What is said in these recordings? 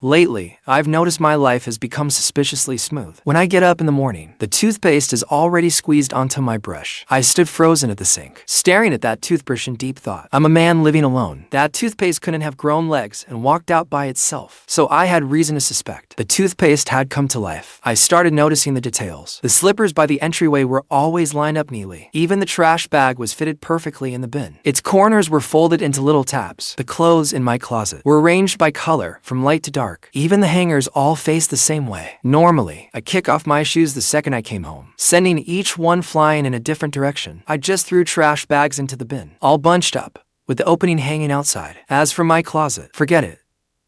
Lately, I've noticed my life has become suspiciously smooth. When I get up in the morning, the toothpaste is already squeezed onto my brush. I stood frozen at the sink, staring at that toothbrush in deep thought. I'm a man living alone. That toothpaste couldn't have grown legs and walked out by itself. So I had reason to suspect. The toothpaste had come to life. I started noticing the details. The slippers by the entryway were always lined up neatly. Even the trash bag was fitted perfectly in the bin. Its corners were folded into little tabs. The clothes in my closet were arranged by color, from light to dark. Even the hangers all faced the same way. Normally, I kick off my shoes the second I came home, sending each one flying in a different direction. I just threw trash bags into the bin, all bunched up, with the opening hanging outside. As for my closet, forget it.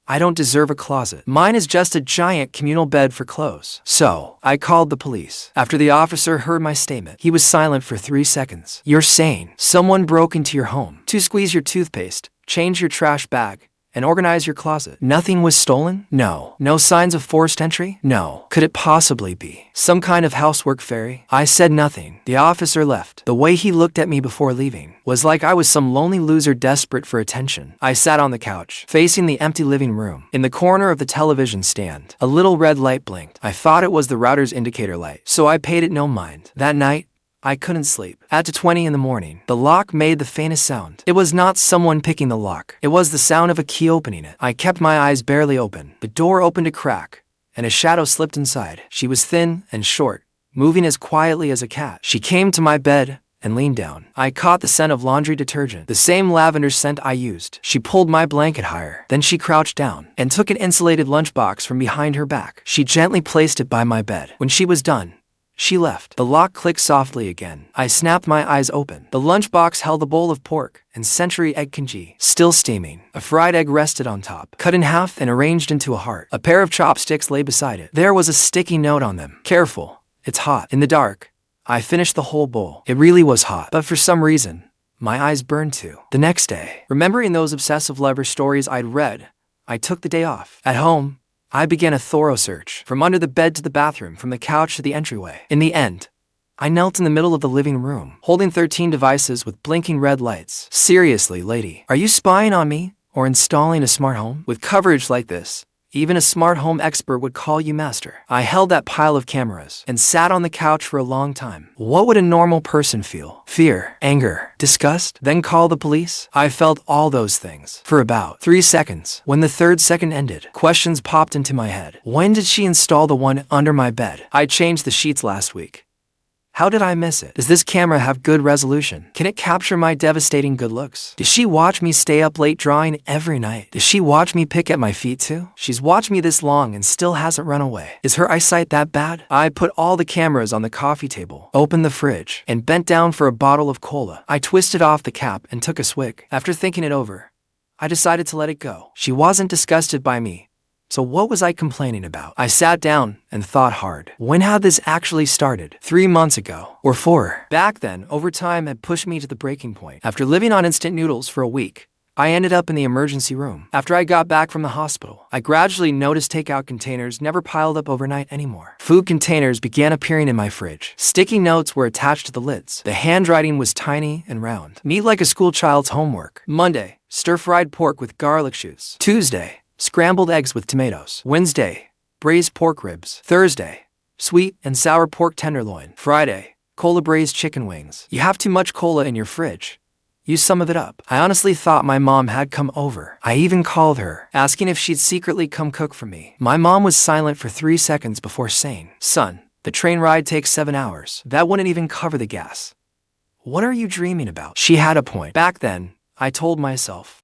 I don't deserve a closet. Mine is just a giant communal bed for clothes. So, I called the police. After the officer heard my statement, he was silent for 3 seconds. You're saying someone broke into your home to squeeze your toothpaste, change your trash bag, and organize your closet. Nothing was stolen? No. No signs of forced entry? No. Could it possibly be some kind of housework fairy? I said nothing. The officer left. The way he looked at me before leaving was like I was some lonely loser desperate for attention. I sat on the couch, facing the empty living room. In the corner of the television stand, a little red light blinked. I thought it was the router's indicator light, so I paid it no mind. That night, I couldn't sleep. At 2:20 in the morning, the lock made the faintest sound. It was not someone picking the lock. It was the sound of a key opening it. I kept my eyes barely open. The door opened a crack, and a shadow slipped inside. She was thin and short, moving as quietly as a cat. She came to my bed and leaned down. I caught the scent of laundry detergent, the same lavender scent I used. She pulled my blanket higher. Then she crouched down and took an insulated lunchbox from behind her back. She gently placed it by my bed. When she was done, she left. The lock clicked softly again. I snapped my eyes open. The lunchbox held a bowl of pork and century egg congee, still steaming. A fried egg rested on top, cut in half and arranged into a heart. A pair of chopsticks lay beside it. There was a sticky note on them. Careful, it's hot. In the dark, I finished the whole bowl. It really was hot, but for some reason, my eyes burned too. The next day, remembering those obsessive lover stories I'd read, I took the day off. At home, I began a thorough search, from under the bed to the bathroom, from the couch to the entryway. In the end, I knelt in the middle of the living room, holding 13 devices with blinking red lights. Seriously, lady, are you spying on me or installing a smart home? With coverage like this, even a smart home expert would call you master. I held that pile of cameras and sat on the couch for a long time. What would a normal person feel? Fear, anger, disgust, then call the police? I felt all those things for about 3 seconds. When the 3rd second ended, questions popped into my head. When did she install the one under my bed? I changed the sheets last week. How did I miss it? Does this camera have good resolution? Can it capture my devastating good looks? Does she watch me stay up late drawing every night? Does she watch me pick at my feet too? She's watched me this long and still hasn't run away. Is her eyesight that bad? I put all the cameras on the coffee table, opened the fridge, and bent down for a bottle of cola. I twisted off the cap and took a swig. After thinking it over, I decided to let it go. She wasn't disgusted by me. So what was I complaining about? I sat down and thought hard. When had this actually started? 3 months ago, or 4? Back then, overtime had pushed me to the breaking point. After living on instant noodles for a week, I ended up in the emergency room. After I got back from the hospital, I gradually noticed takeout containers never piled up overnight anymore. Food containers began appearing in my fridge. Sticky notes were attached to the lids. The handwriting was tiny and round, neat like a schoolchild's homework. Monday, stir-fried pork with garlic shoots. Tuesday, scrambled eggs with tomatoes. Wednesday, braised pork ribs. Thursday, sweet and sour pork tenderloin. Friday, cola braised chicken wings. You have too much cola in your fridge. Use some of it up. I honestly thought my mom had come over. I even called her, asking if she'd secretly come cook for me. My mom was silent for 3 seconds before saying, "Son, the train ride takes 7 hours. That wouldn't even cover the gas." What are you dreaming about? She had a point. Back then, I told myself,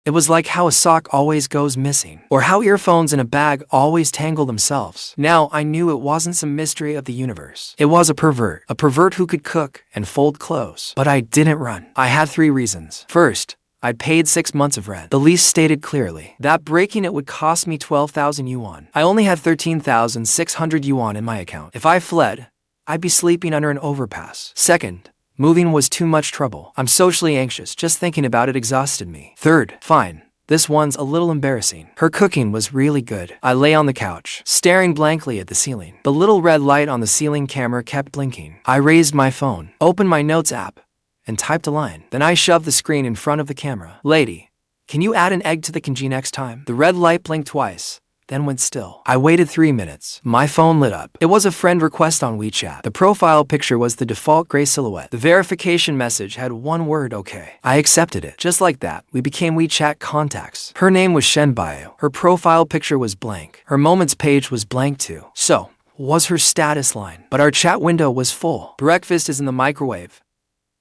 it was like how a sock always goes missing, or how earphones in a bag always tangle themselves. Now I knew it wasn't some mystery of the universe. It was a pervert who could cook and fold clothes. But I didn't run. I had 3 reasons. First, I'd paid 6 months of rent. The lease stated clearly that breaking it would cost me 12,000 yuan. I only had 13,600 yuan in my account. If I fled, I'd be sleeping under an overpass. Second, moving was too much trouble. I'm socially anxious. Just thinking about it exhausted me. Third, fine. This one's a little embarrassing. Her cooking was really good. I lay on the couch, staring blankly at the ceiling. The little red light on the ceiling camera kept blinking. I raised my phone, opened my notes app, and typed a line. Then I shoved the screen in front of the camera. Lady, can you add an egg to the congee next time? The red light blinked twice. then went still. I waited 3 minutes. My phone lit up. It was a friend request on WeChat. The profile picture was the default gray silhouette. The verification message had one word, okay. I accepted it. Just like that, we became WeChat contacts. Her name was Shen. Her profile picture was blank. Her moments page was blank too. So, was her status line. But our chat window was full. Breakfast is in the microwave.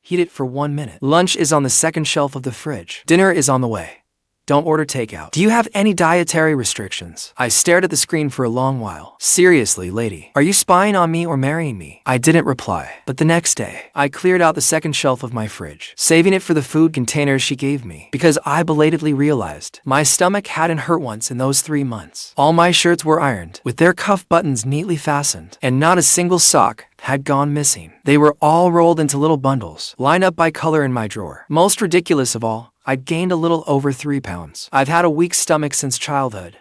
Heat it for 1 minute. Lunch is on the second shelf of the fridge. Dinner is on the way. Don't order takeout. Do you have any dietary restrictions? I stared at the screen for a long while. Seriously, lady, are you spying on me or marrying me? I didn't reply. But the next day, I cleared out the second shelf of my fridge, saving it for the food containers she gave me, because I belatedly realized my stomach hadn't hurt once in those 3 months. All my shirts were ironed, with their cuff buttons neatly fastened, and not a single sock had gone missing. They were all rolled into little bundles, lined up by color in my drawer. Most ridiculous of all, I'd gained a little over 3 pounds. I've had a weak stomach since childhood.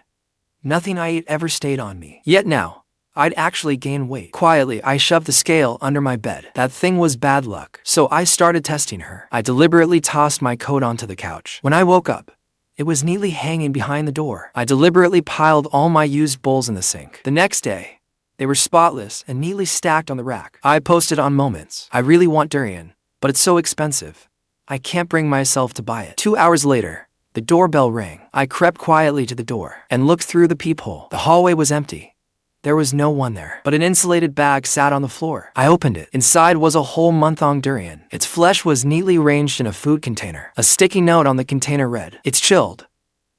Nothing I ate ever stayed on me. Yet now, I'd actually gained weight. Quietly, I shoved the scale under my bed. That thing was bad luck. So I started testing her. I deliberately tossed my coat onto the couch. When I woke up, it was neatly hanging behind the door. I deliberately piled all my used bowls in the sink. The next day, they were spotless and neatly stacked on the rack. I posted on Moments. I really want durian, but it's so expensive. I can't bring myself to buy it. 2 hours later, the doorbell rang. I crept quietly to the door and looked through the peephole. The hallway was empty. There was no one there, but an insulated bag sat on the floor. I opened it. Inside was a whole month-long durian. Its flesh was neatly arranged in a food container. A sticky note on the container read, "It's chilled.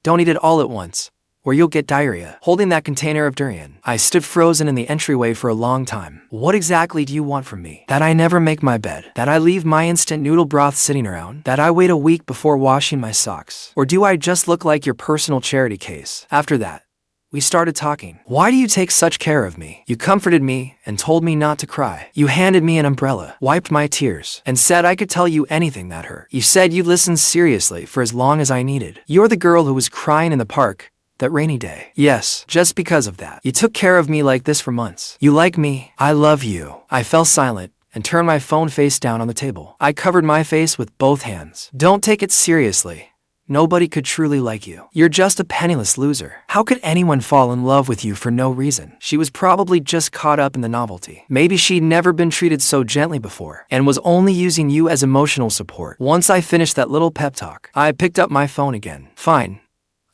Don't eat it all at once, or you'll get diarrhea." Holding that container of durian, I stood frozen in the entryway for a long time. What exactly do you want from me? That I never make my bed? That I leave my instant noodle broth sitting around? That I wait a week before washing my socks? Or do I just look like your personal charity case? After that, we started talking. Why do you take such care of me? You comforted me and told me not to cry. You handed me an umbrella, wiped my tears, and said I could tell you anything that hurt. You said you'd listen seriously for as long as I needed. You're the girl who was crying in the park that rainy day. Yes, just because of that. You took care of me like this for months. You like me. I love you. I fell silent and turned my phone face down on the table. I covered my face with both hands. Don't take it seriously. Nobody could truly like you. You're just a penniless loser. How could anyone fall in love with you for no reason? She was probably just caught up in the novelty. Maybe she'd never been treated so gently before and was only using you as emotional support. Once I finished that little pep talk, I picked up my phone again. Fine.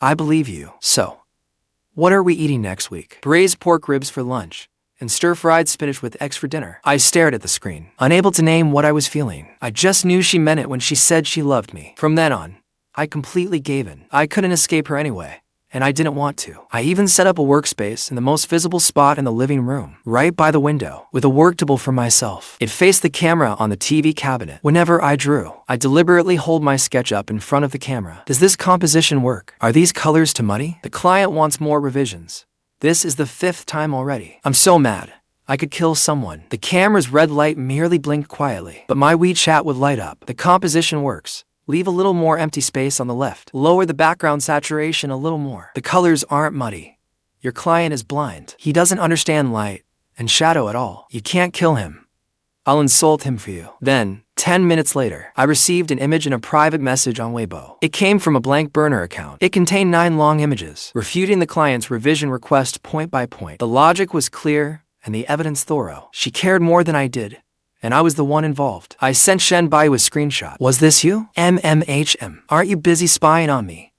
I believe you. So, what are we eating next week? Braised pork ribs for lunch and stir-fried spinach with eggs for dinner. I stared at the screen, unable to name what I was feeling. I just knew she meant it when she said she loved me. From then on, I completely gave in. I couldn't escape her anyway, and I didn't want to. I even set up a workspace in the most visible spot in the living room, right by the window, with a work table for myself. It faced the camera on the TV cabinet. Whenever I drew, I deliberately hold my sketch up in front of the camera. Does this composition work? Are these colors too muddy? The client wants more revisions. This is the 5th time already. I'm so mad. I could kill someone. The camera's red light merely blinked quietly, but my WeChat would light up. The composition works. Leave a little more empty space on the left. Lower the background saturation a little more. The colors aren't muddy. Your client is blind. He doesn't understand light and shadow at all. You can't kill him. I'll insult him for you. Then, 10 minutes later, I received an image in a private message on Weibo. It came from a blank burner account. It contained 9 long images, refuting the client's revision request point by point. The logic was clear and the evidence thorough. She cared more than I did, and I was the one involved. I sent Shen Buyu a screenshot. Was this you? MMHM. Aren't you busy spying on me?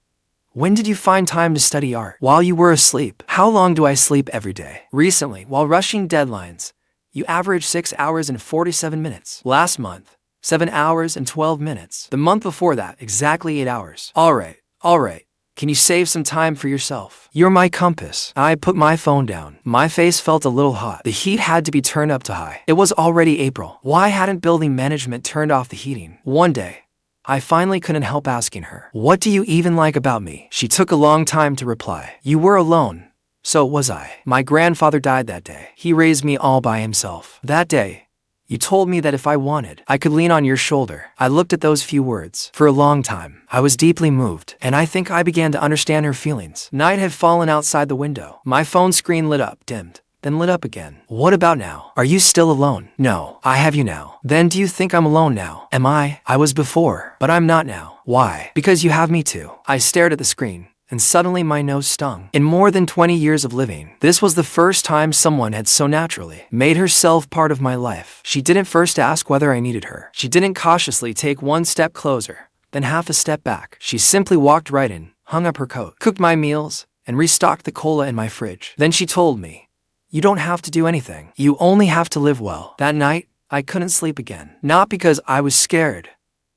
When did you find time to study art? While you were asleep. How long do I sleep every day? Recently, while rushing deadlines, you averaged 6 hours and 47 minutes. Last month, 7 hours and 12 minutes. The month before that, exactly 8 hours. All right. Can you save some time for yourself? You're my compass. I put my phone down. My face felt a little hot. The heat had to be turned up to high. It was already April. Why hadn't building management turned off the heating? One day, I finally couldn't help asking her, "What do you even like about me?" She took a long time to reply. You were alone. So was I. My grandfather died that day. He raised me all by himself. That day, you told me that if I wanted, I could lean on your shoulder. I looked at those few words. For a long time, I was deeply moved, and I think I began to understand her feelings. Night had fallen outside the window. My phone screen lit up, dimmed, then lit up again. What about now? Are you still alone? No, I have you now. Then do you think I'm alone now? Am I? I was before, but I'm not now. Why? Because you have me too. I stared at the screen and suddenly my nose stung. In more than 20 years of living, this was the first time someone had so naturally made herself part of my life. She didn't first ask whether I needed her. She didn't cautiously take one step closer, then half a step back. She simply walked right in, hung up her coat, cooked my meals, and restocked the cola in my fridge. Then she told me, "You don't have to do anything. You only have to live well." That night, I couldn't sleep again. Not because I was scared,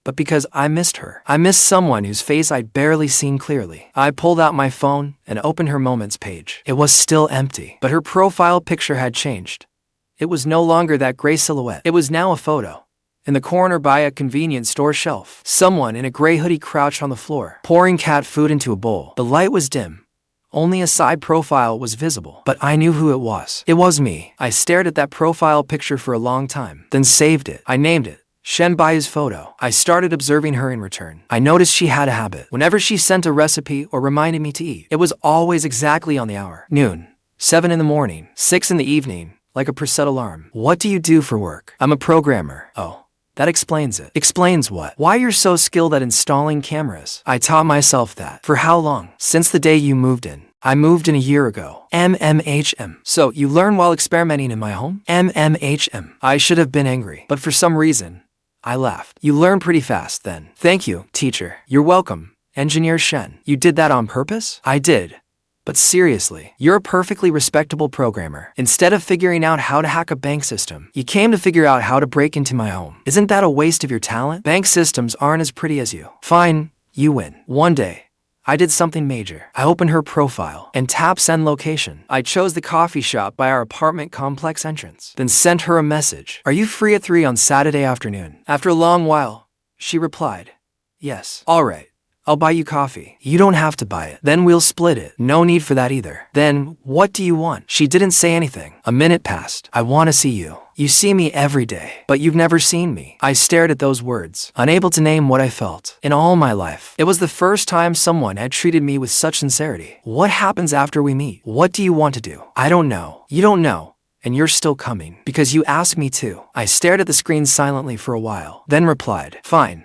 but because I missed her. I missed someone whose face I'd barely seen clearly. I pulled out my phone and opened her Moments page. It was still empty, but her profile picture had changed. It was no longer that gray silhouette. It was now a photo. In the corner by a convenience store shelf, someone in a gray hoodie crouched on the floor, pouring cat food into a bowl. The light was dim. Only a side profile was visible, but I knew who it was. It was me. I stared at that profile picture for a long time, then saved it. I named it Shen Buyu's photo. I started observing her in return. I noticed she had a habit. Whenever she sent a recipe or reminded me to eat, it was always exactly on the hour. Noon, 7 in the morning, 6 in the evening, like a preset alarm. "What do you do for work?" "I'm a programmer." "Oh. That explains it." "Explains what?" "Why you're so skilled at installing cameras." I taught myself that. "For how long?" "Since the day you moved in." "I moved in a year ago." MMHM. "So, you learn while experimenting in my home?" MMHM. I should have been angry, but for some reason, I laughed. "You learn pretty fast, then." "Thank you, teacher." "You're welcome, Engineer Shen." "You did that on purpose?" "I did. But seriously, you're a perfectly respectable programmer. Instead of figuring out how to hack a bank system, you came to figure out how to break into my home. Isn't that a waste of your talent? Bank systems aren't as pretty as you." "Fine, you win." One day, I did something major. I opened her profile and tapped send location. I chose the coffee shop by our apartment complex entrance, then sent her a message. "Are you free at 3 on Saturday afternoon?" After a long while, she replied, "Yes." "All right. I'll buy you coffee." "You don't have to buy it. Then we'll split it." "No need for that either." "Then, what do you want?" She didn't say anything. A minute passed. "I want to see you. You see me every day, but you've never seen me." I stared at those words, unable to name what I felt. In all my life, it was the first time someone had treated me with such sincerity. "What happens after we meet? What do you want to do?" "I don't know." "You don't know, and you're still coming, because you asked me to." I stared at the screen silently for a while, then replied, "Fine.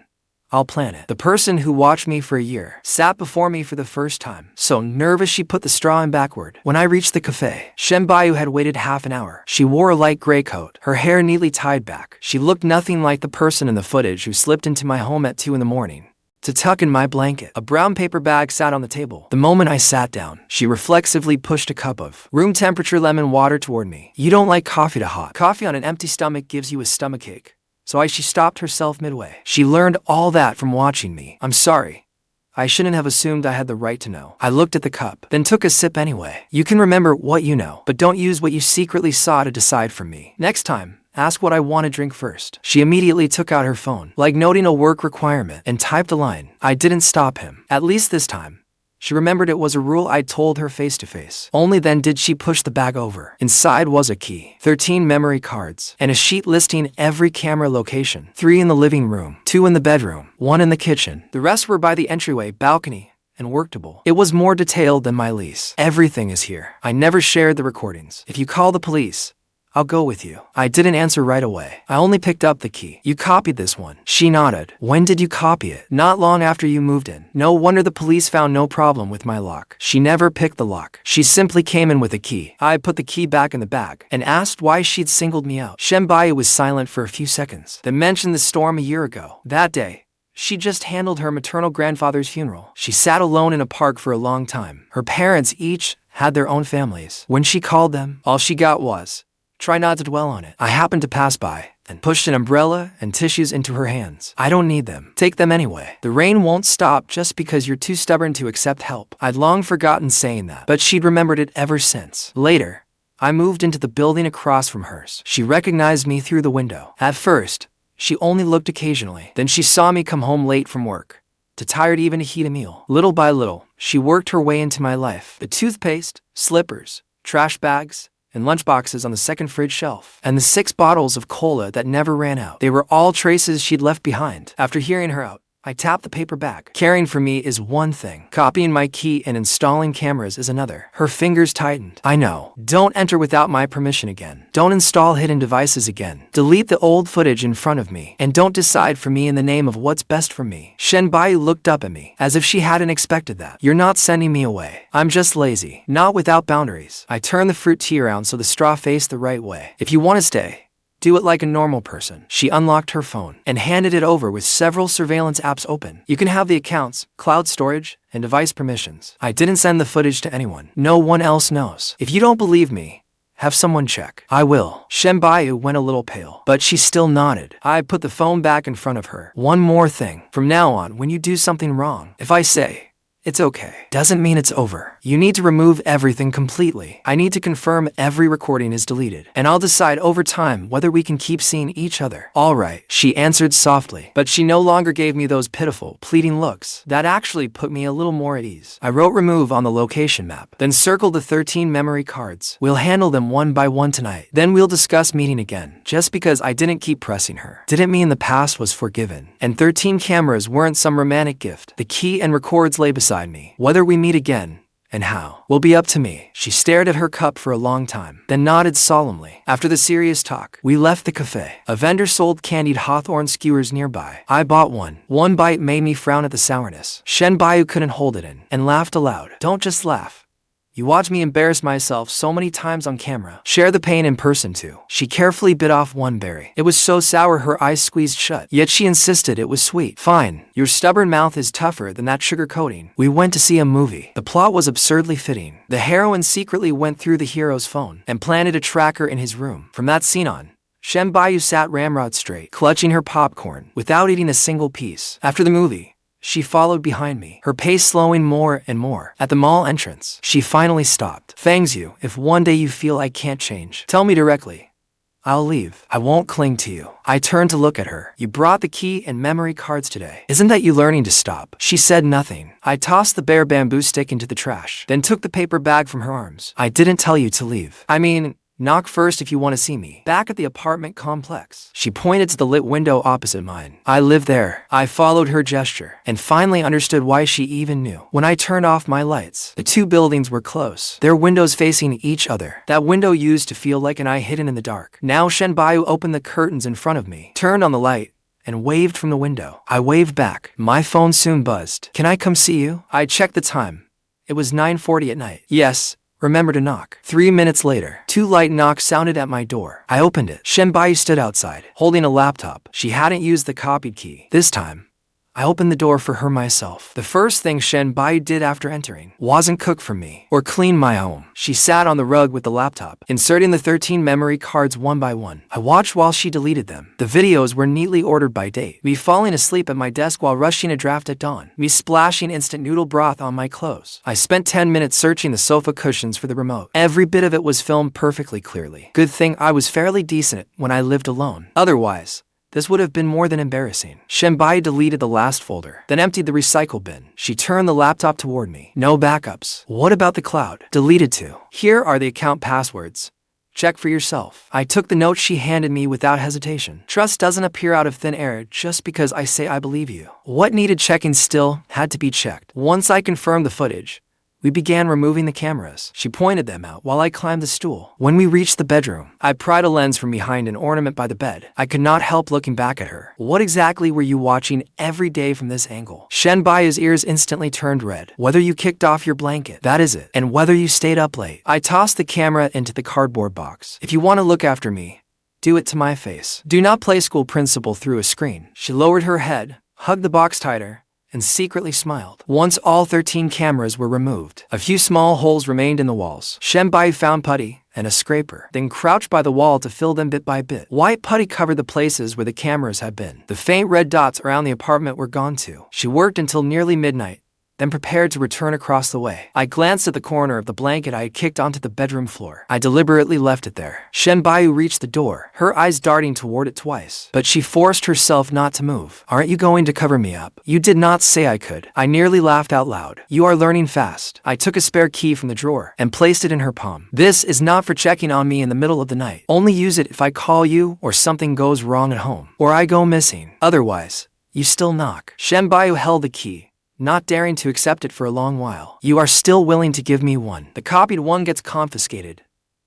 I'll plan it." The person who watched me for a year sat before me for the first time. So nervous she put the straw in backward. When I reached the cafe, Shen Buyu's had waited half an hour. She wore a light gray coat, her hair neatly tied back. She looked nothing like the person in the footage who slipped into my home at 2 in the morning to tuck in my blanket. A brown paper bag sat on the table. The moment I sat down, she reflexively pushed a cup of room temperature lemon water toward me. "You don't like coffee to hot. Coffee on an empty stomach gives you a stomachache." So she stopped herself midway. She learned all that from watching me. "I'm sorry. I shouldn't have assumed I had the right to know." I looked at the cup, then took a sip anyway. "You can remember what you know, but don't use what you secretly saw to decide for me. Next time, ask what I want to drink first." She immediately took out her phone, like noting a work requirement, and typed a line. I didn't stop him. At least this time. She remembered it was a rule I'd told her face to face. Only then did she push the bag over. Inside was a key, 13 memory cards, and a sheet listing every camera location. 3 in the living room, 2 in the bedroom, 1 in the kitchen. The rest were by the entryway, balcony, and worktable. It was more detailed than my lease. "Everything is here. I never shared the recordings. If you call the police, I'll go with you." I didn't answer right away. I only picked up the key. "You copied this one?" She nodded. "When did you copy it?" "Not long after you moved in." No wonder the police found no problem with my lock. She never picked the lock. She simply came in with a key. I put the key back in the bag and asked why she'd singled me out. Shen Buyu was silent for a few seconds, then mentioned the storm a year ago. That day, she just handled her maternal grandfather's funeral. She sat alone in a park for a long time. Her parents each had their own families. When she called them, all she got was, "Try not to dwell on it." I happened to pass by and pushed an umbrella and tissues into her hands. "I don't need them. Take them anyway. The rain won't stop just because you're too stubborn to accept help." I'd long forgotten saying that, but she'd remembered it ever since. Later, I moved into the building across from hers. She recognized me through the window. At first, she only looked occasionally. Then she saw me come home late from work, too tired even to heat a meal. Little by little, she worked her way into my life. The toothpaste, slippers, trash bags, and lunchboxes on the second fridge shelf, and the 6 bottles of cola that never ran out. They were all traces she'd left behind. After hearing her out, I tapped the paper back. Caring for me is one thing. Copying my key and installing cameras is another. Her fingers tightened. I know. Don't enter without my permission again. Don't install hidden devices again. Delete the old footage in front of me. And don't decide for me in the name of what's best for me. Shen looked up at me, as if she hadn't expected that. You're not sending me away. I'm just lazy. Not without boundaries. I turned the fruit tea around so the straw faced the right way. If you want to stay, do it like a normal person. She unlocked her phone and handed it over with several surveillance apps open. You can have the accounts, cloud storage, and device permissions. I didn't send the footage to anyone. No one else knows. If you don't believe me, have someone check. I will. Shen went a little pale, but she still nodded. I put the phone back in front of her. One more thing. From now on, when you do something wrong, if I say, it's okay, doesn't mean it's over. You need to remove everything completely. I need to confirm every recording is deleted, and I'll decide over time whether we can keep seeing each other. All right, she answered softly, but she no longer gave me those pitiful, pleading looks. That actually put me a little more at ease. I wrote remove on the location map, then circled the 13 memory cards. We'll handle them one by one tonight. Then we'll discuss meeting again. Just because I didn't keep pressing her didn't mean the past was forgiven. And 13 cameras weren't some romantic gift. The key and records lay beside me. Whether we meet again and how will be up to me. She stared at her cup for a long time, then nodded solemnly. After the serious talk, we left the cafe. A vendor sold candied hawthorn skewers nearby. I bought one. One bite made me frown at the sourness. Shen couldn't hold it in and laughed aloud. Don't just laugh. You watch me embarrass myself so many times on camera. Share the pain in person too. She carefully bit off one berry. It was so sour her eyes squeezed shut, yet she insisted it was sweet. Fine. Your stubborn mouth is tougher than that sugar coating. We went to see a movie. The plot was absurdly fitting. The heroine secretly went through the hero's phone and planted a tracker in his room. From that scene on, Shen sat ramrod straight, clutching her popcorn, without eating a single piece. After the movie, she followed behind me, her pace slowing more and more. At the mall entrance, she finally stopped. Fangs you, if one day you feel I can't change, tell me directly. I'll leave. I won't cling to you. I turned to look at her. You brought the key and memory cards today. Isn't that you learning to stop? She said nothing. I tossed the bare bamboo stick into the trash, then took the paper bag from her arms. I didn't tell you to leave. I mean, knock first if you want to see me. Back at the apartment complex. She pointed to the lit window opposite mine. I live there. I followed her gesture and finally understood why she even knew. When I turned off my lights, the two buildings were close, their windows facing each other. That window used to feel like an eye hidden in the dark. Now Shen opened the curtains in front of me, turned on the light, and waved from the window. I waved back. My phone soon buzzed. Can I come see you? I checked the time. It was 9:40 at night. Yes. Remember to knock. 3 minutes later, 2 light knocks sounded at my door. I opened it. Shen stood outside, holding a laptop. She hadn't used the copied key. This time, I opened the door for her myself. The first thing Shen did after entering wasn't cook for me or clean my home. She sat on the rug with the laptop, inserting the 13 memory cards one by one. I watched while she deleted them. The videos were neatly ordered by date. Me falling asleep at my desk while rushing a draft at dawn. Me splashing instant noodle broth on my clothes. I spent 10 minutes searching the sofa cushions for the remote. Every bit of it was filmed perfectly clearly. Good thing I was fairly decent when I lived alone. Otherwise, this would have been more than embarrassing. Shen deleted the last folder, then emptied the recycle bin. She turned the laptop toward me. No backups. What about the cloud? Deleted too. Here are the account passwords. Check for yourself. I took the note she handed me without hesitation. Trust doesn't appear out of thin air just because I say I believe you. What needed checking still had to be checked. Once I confirmed the footage, we began removing the cameras. She pointed them out while I climbed the stool. When we reached the bedroom, I pried a lens from behind an ornament by the bed. I could not help looking back at her. What exactly were you watching every day from this angle? Shen ears instantly turned red. Whether you kicked off your blanket, that is it. And whether you stayed up late. I tossed the camera into the cardboard box. If you want to look after me, do it to my face. Do not play school principal through a screen. She lowered her head, hugged the box tighter, and secretly smiled. Once all 13 cameras were removed, a few small holes remained in the walls. Shen found putty and a scraper, then crouched by the wall to fill them bit by bit. White putty covered the places where the cameras had been. The faint red dots around the apartment were gone too. She worked until nearly midnight, then prepared to return across the way. I glanced at the corner of the blanket I had kicked onto the bedroom floor. I deliberately left it there. Shen reached the door, her eyes darting toward it twice. But she forced herself not to move. Aren't you going to cover me up? You did not say I could. I nearly laughed out loud. You are learning fast. I took a spare key from the drawer and placed it in her palm. This is not for checking on me in the middle of the night. Only use it if I call you or something goes wrong at home, or I go missing. Otherwise, You still knock. Shen Buyu held the key, not daring to accept it for a long while. You are still willing to give me one. The copied one gets confiscated.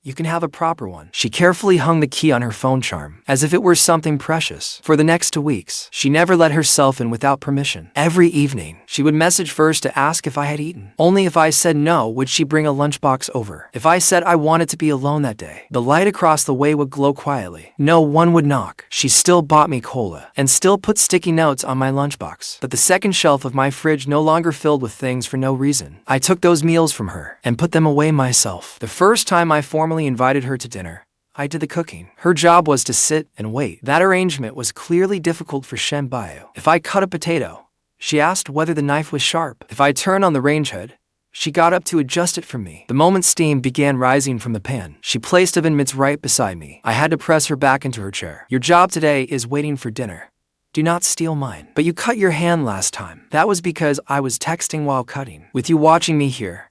You can have a proper one. She carefully hung the key on her phone charm, as if it were something precious. For the next 2 weeks, she never let herself in without permission. Every evening, she would message first to ask if I had eaten. Only if I said no would she bring a lunchbox over. If I said I wanted to be alone that day, the light across the way would glow quietly. No one would knock. She still bought me cola, and still put sticky notes on my lunchbox. But the second shelf of my fridge no longer filled with things for no reason. I took those meals from her, and put them away myself. The first time I formally invited her to dinner, I did the cooking. Her job was to sit and wait. That arrangement was clearly difficult for Shen Buyu. If I cut a potato, she asked whether the knife was sharp. If I turned on the range hood, she got up to adjust it for me. The moment steam began rising from the pan, she placed oven mitts right beside me. I had to press her back into her chair. Your job today is waiting for dinner. Do not steal mine. But you cut your hand last time. That was because I was texting while cutting. With you watching me here,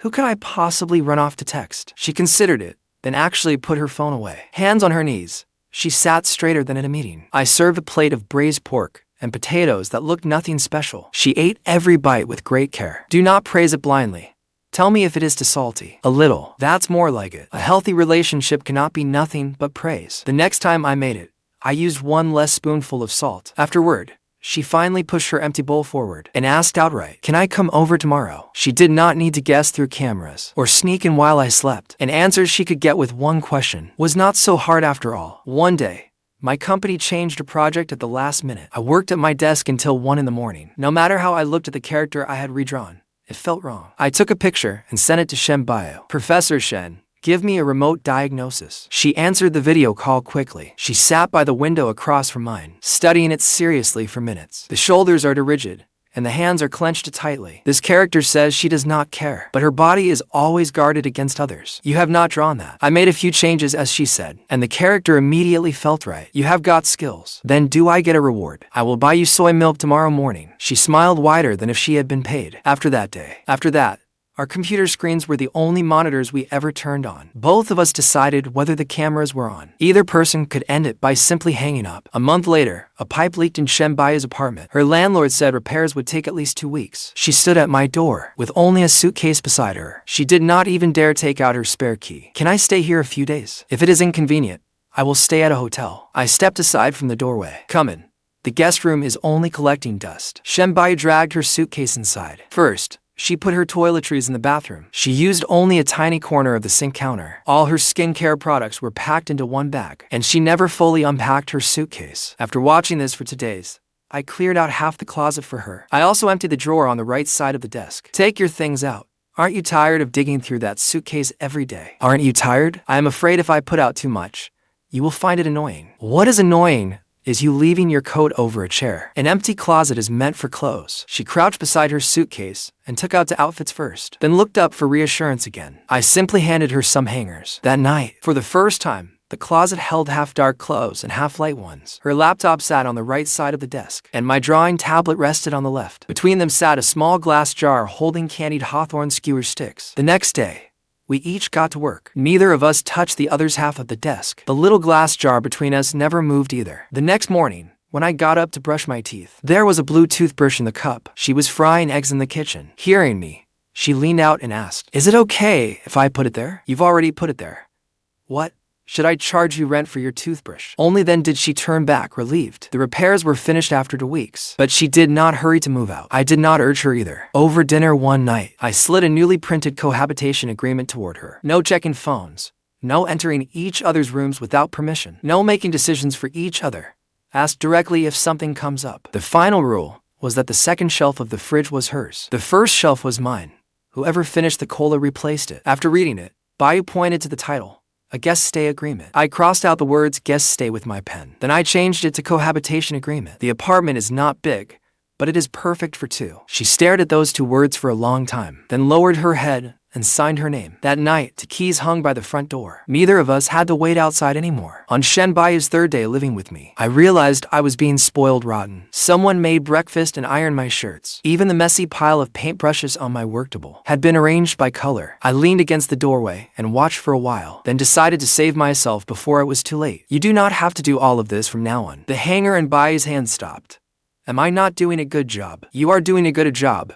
who could I possibly run off to text? She considered it, then actually put her phone away. Hands on her knees, she sat straighter than at a meeting. I served a plate of braised pork and potatoes that looked nothing special. She ate every bite with great care. Do not praise it blindly. Tell me if it is too salty. A little. That's more like it. A healthy relationship cannot be nothing but praise. The next time I made it, I used 1 less spoonful of salt. Afterward, she finally pushed her empty bowl forward and asked outright, "Can I come over tomorrow?" She did not need to guess through cameras or sneak in while I slept. An answer she could get with one question was not so hard after all. One day, my company changed a project at the last minute. I worked at my desk until 1 in the morning. No matter how I looked at the character I had redrawn, it felt wrong. I took a picture and sent it to Shen Buyu. "Professor Shen, give me a remote diagnosis." She answered the video call quickly. She sat by the window across from mine, studying it seriously for minutes. The shoulders are too rigid, and the hands are clenched tightly. This character says she does not care, but her body is always guarded against others. You have not drawn that. I made a few changes, as she said, and the character immediately felt right. You have got skills. Then do I get a reward? I will buy you soy milk tomorrow morning. She smiled wider than if she had been paid. After that, our computer screens were the only monitors we ever turned on. Both of us decided whether the cameras were on. Either person could end it by simply hanging up. A month later, a pipe leaked in Shen Buyu's apartment. Her landlord said repairs would take at least 2 weeks. She stood at my door, with only a suitcase beside her. She did not even dare take out her spare key. "Can I stay here a few days? If it is inconvenient, I will stay at a hotel." I stepped aside from the doorway. "Come in. The guest room is only collecting dust." Shen Buyu dragged her suitcase inside. First, she put her toiletries in the bathroom. She used only a tiny corner of the sink counter. All her skincare products were packed into one bag, and she never fully unpacked her suitcase. After watching this for 2 days, I cleared out half the closet for her. I also emptied the drawer on the right side of the desk. "Take your things out. Aren't you tired of digging through that suitcase every day? Aren't you tired? I am afraid if I put out too much, you will find it annoying." What is annoying is you leaving your coat over a chair. An empty closet is meant for clothes. She crouched beside her suitcase and took out the outfits first, then looked up for reassurance again. I simply handed her some hangers. That night, for the first time, the closet held half dark clothes and half light ones. Her laptop sat on the right side of the desk, and my drawing tablet rested on the left. Between them sat a small glass jar holding candied hawthorn skewer sticks. The next day, we each got to work. Neither of us touched the other's half of the desk. The little glass jar between us never moved either. The next morning, when I got up to brush my teeth, there was a blue toothbrush in the cup. She was frying eggs in the kitchen. Hearing me, she leaned out and asked, "Is it okay if I put it there?" "You've already put it there." "What? Should I charge you rent for your toothbrush?" Only then did she turn back, relieved. The repairs were finished after 2 weeks, but she did not hurry to move out. I did not urge her either. Over dinner one night, I slid a newly printed cohabitation agreement toward her. No checking phones. No entering each other's rooms without permission. No making decisions for each other. Ask directly if something comes up. The final rule was that the second shelf of the fridge was hers. The first shelf was mine. Whoever finished the cola replaced it. After reading it, Buyu pointed to the title. A guest stay agreement. I crossed out the words guest stay with my pen. Then I changed it to cohabitation agreement. The apartment is not big, but it is perfect for 2. She stared at those 2 words for a long time, then lowered her head and signed her name. That night, the keys hung by the front door. Neither of us had to wait outside anymore. On Shen Buyu's 3rd day living with me, I realized I was being spoiled rotten. Someone made breakfast and ironed my shirts. Even the messy pile of paintbrushes on my work table had been arranged by color. I leaned against the doorway and watched for a while, then decided to save myself before it was too late. "You do not have to do all of this from now on." The hanger in Buyu's hand stopped, Am I not doing a good job? You are doing a good job.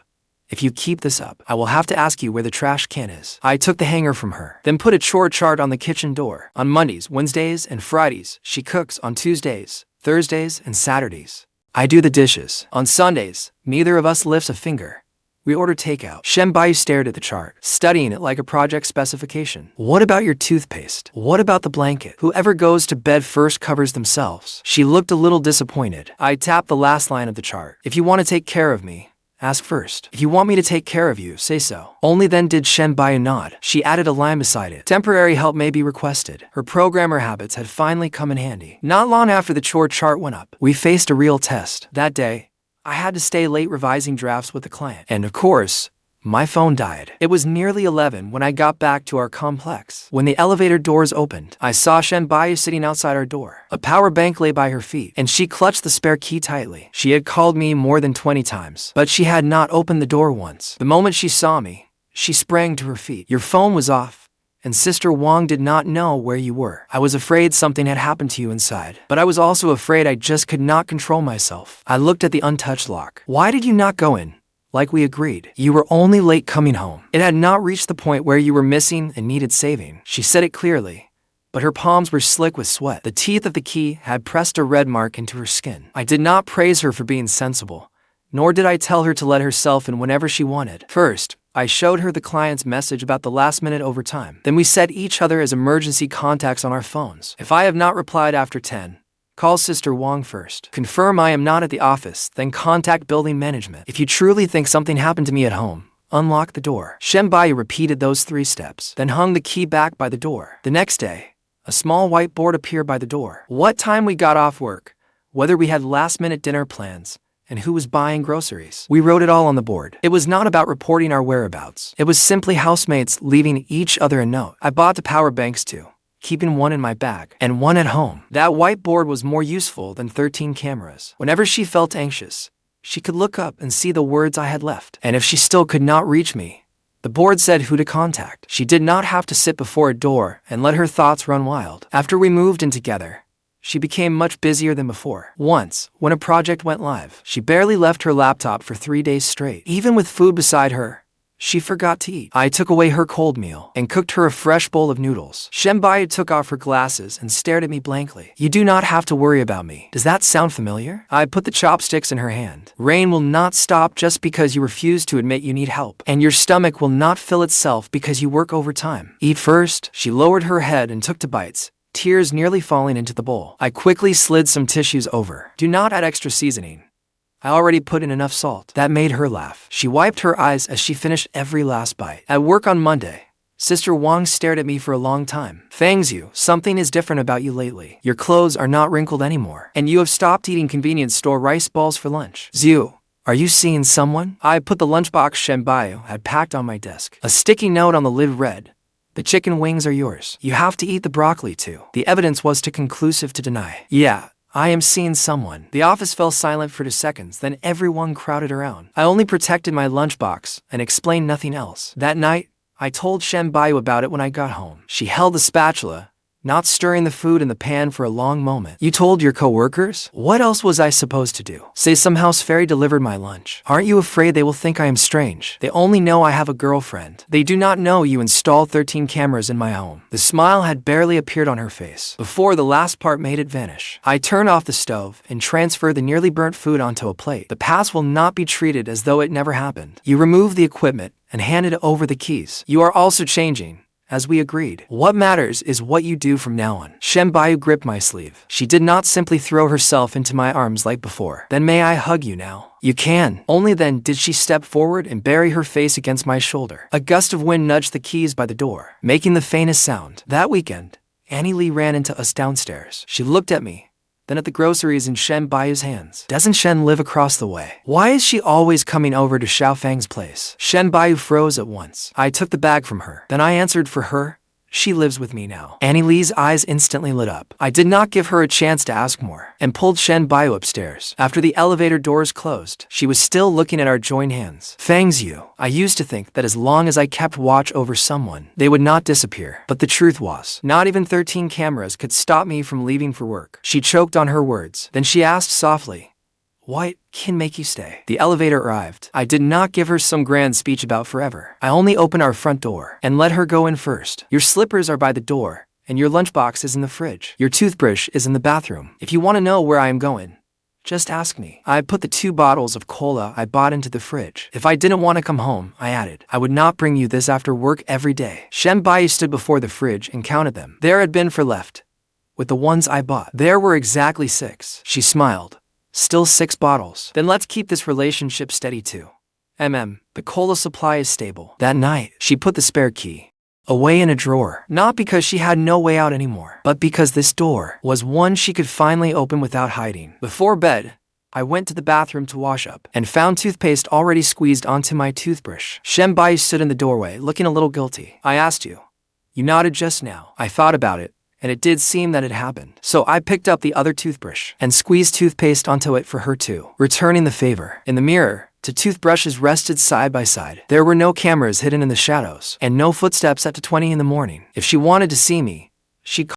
If you keep this up, I will have to ask you where the trash can is. I took the hanger from her, then put a chore chart on the kitchen door. On Mondays, Wednesdays, and Fridays, she cooks. On Tuesdays, Thursdays, and Saturdays, I do the dishes. On Sundays, neither of us lifts a finger. We order takeout. Shen stared at the chart, studying it like a project specification. What about your toothpaste? What about the blanket? Whoever goes to bed first covers themselves. She looked a little disappointed. I tapped the last line of the chart. If you want to take care of me, ask first. If you want me to take care of you, say so. Only then did Shen nod. She added a line beside it. Temporary help may be requested. Her programmer habits had finally come in handy. Not long after the chore chart went up, we faced a real test. That day, I had to stay late revising drafts with the client. And of course, my phone died. It was nearly 11 when I got back to our complex. When the elevator doors opened, I saw Shen sitting outside our door. A power bank lay by her feet, and she clutched the spare key tightly. She had called me more than 20 times, but she had not opened the door once. The moment she saw me, she sprang to her feet. Your phone was off, and Sister Wang did not know where you were. I was afraid something had happened to you inside, but I was also afraid I just could not control myself. I looked at the untouched lock. Why did you not go in? Like we agreed. You were only late coming home. It had not reached the point where you were missing and needed saving. She said it clearly, but her palms were slick with sweat. The teeth of the key had pressed a red mark into her skin. I did not praise her for being sensible, nor did I tell her to let herself in whenever she wanted. First, I showed her the client's message about the last-minute overtime. Then we set each other as emergency contacts on our phones. If I have not replied after 10, call Sister Wang first. Confirm I am not at the office, then contact building management. If you truly think something happened to me at home, unlock the door. Shen repeated those 3 steps, then hung the key back by the door. The next day, a small whiteboard appeared by the door. What time we got off work, whether we had last-minute dinner plans, and who was buying groceries. We wrote it all on the board. It was not about reporting our whereabouts. It was simply housemates leaving each other a note. I bought the power banks too, keeping one in my bag and one at home. That whiteboard was more useful than 13 cameras. Whenever she felt anxious, she could look up and see the words I had left. And if she still could not reach me, the board said who to contact. She did not have to sit before a door and let her thoughts run wild. After we moved in together, she became much busier than before. Once, when a project went live, she barely left her laptop for 3 days straight. Even with food beside her, she forgot to eat. I took away her cold meal and cooked her a fresh bowl of noodles. Shen took off her glasses and stared at me blankly. You do not have to worry about me. Does that sound familiar? I put the chopsticks in her hand. Rain will not stop just because you refuse to admit you need help. And your stomach will not fill itself because you work overtime. Eat first. She lowered her head and took to bites, tears nearly falling into the bowl. I quickly slid some tissues over. Do not add extra seasoning. I already put in enough salt. That made her laugh. She wiped her eyes as she finished every last bite. At work on Monday, Sister Wang stared at me for a long time. Fang, something is different about you lately. Your clothes are not wrinkled anymore, and you have stopped eating convenience store rice balls for lunch. Zhu, are you seeing someone? I put the lunchbox Shen had packed on my desk. A sticky note on the lid read, the chicken wings are yours. You have to eat the broccoli too. The evidence was too conclusive to deny. Yeah, I am seeing someone. The office fell silent for 2 seconds, then everyone crowded around. I only protected my lunchbox and explained nothing else. That night, I told Shen about it when I got home. She held the spatula, not stirring the food in the pan for a long moment. You told your co-workers? What else was I supposed to do? Say some house fairy delivered my lunch. Aren't you afraid they will think I am strange? They only know I have a girlfriend. They do not know you installed 13 cameras in my home. The smile had barely appeared on her face before the last part made it vanish. I turned off the stove and transferred the nearly burnt food onto a plate. The past will not be treated as though it never happened. You removed the equipment and handed over the keys. You are also changing, as we agreed. What matters is what you do from now on. Shen gripped my sleeve. She did not simply throw herself into my arms like before. Then may I hug you now? You can. Only then did she step forward and bury her face against my shoulder. A gust of wind nudged the keys by the door, making the faintest sound. That weekend, Annie Lee ran into us downstairs. She looked at me, then at the groceries in Shen hands. Doesn't Shen live across the way? Why is she always coming over to Xiao Fang's place? Shen froze at once. I took the bag from her. Then I answered for her. She lives with me now. Annie Lee's eyes instantly lit up. I did not give her a chance to ask more, and pulled Shen upstairs. After the elevator doors closed, she was still looking at our joined hands. Fang's you. I used to think that as long as I kept watch over someone, they would not disappear. But the truth was, not even 13 cameras could stop me from leaving for work. She choked on her words. Then she asked softly, What can make you stay? The elevator arrived. I did not give her some grand speech about forever. I only opened our front door and let her go in first. Your slippers are by the door, and your lunchbox is in the fridge. Your toothbrush is in the bathroom. If you want to know where I am going, just ask me. I put the 2 bottles of cola I bought into the fridge. If I didn't want to come home, I added, I would not bring you this after work every day. Shen Buyu stood before the fridge and counted them. There had been 4 left. With the ones I bought, there were exactly 6. She smiled. Still 6 bottles. Then let's keep this relationship steady too. The cola supply is stable. That night, she put the spare key away in a drawer, not because she had no way out anymore, but because this door was one she could finally open without hiding. Before bed, I went to the bathroom to wash up and found toothpaste already squeezed onto my toothbrush. Shen Buyu stood in the doorway, looking a little guilty. I asked you. You nodded just now. I thought about it, and it did seem that it happened. So I picked up the other toothbrush and squeezed toothpaste onto it for her too, returning the favor. In the mirror, 2 toothbrushes rested side by side. There were no cameras hidden in the shadows, and no footsteps at 2:20 in the morning. If she wanted to see me, she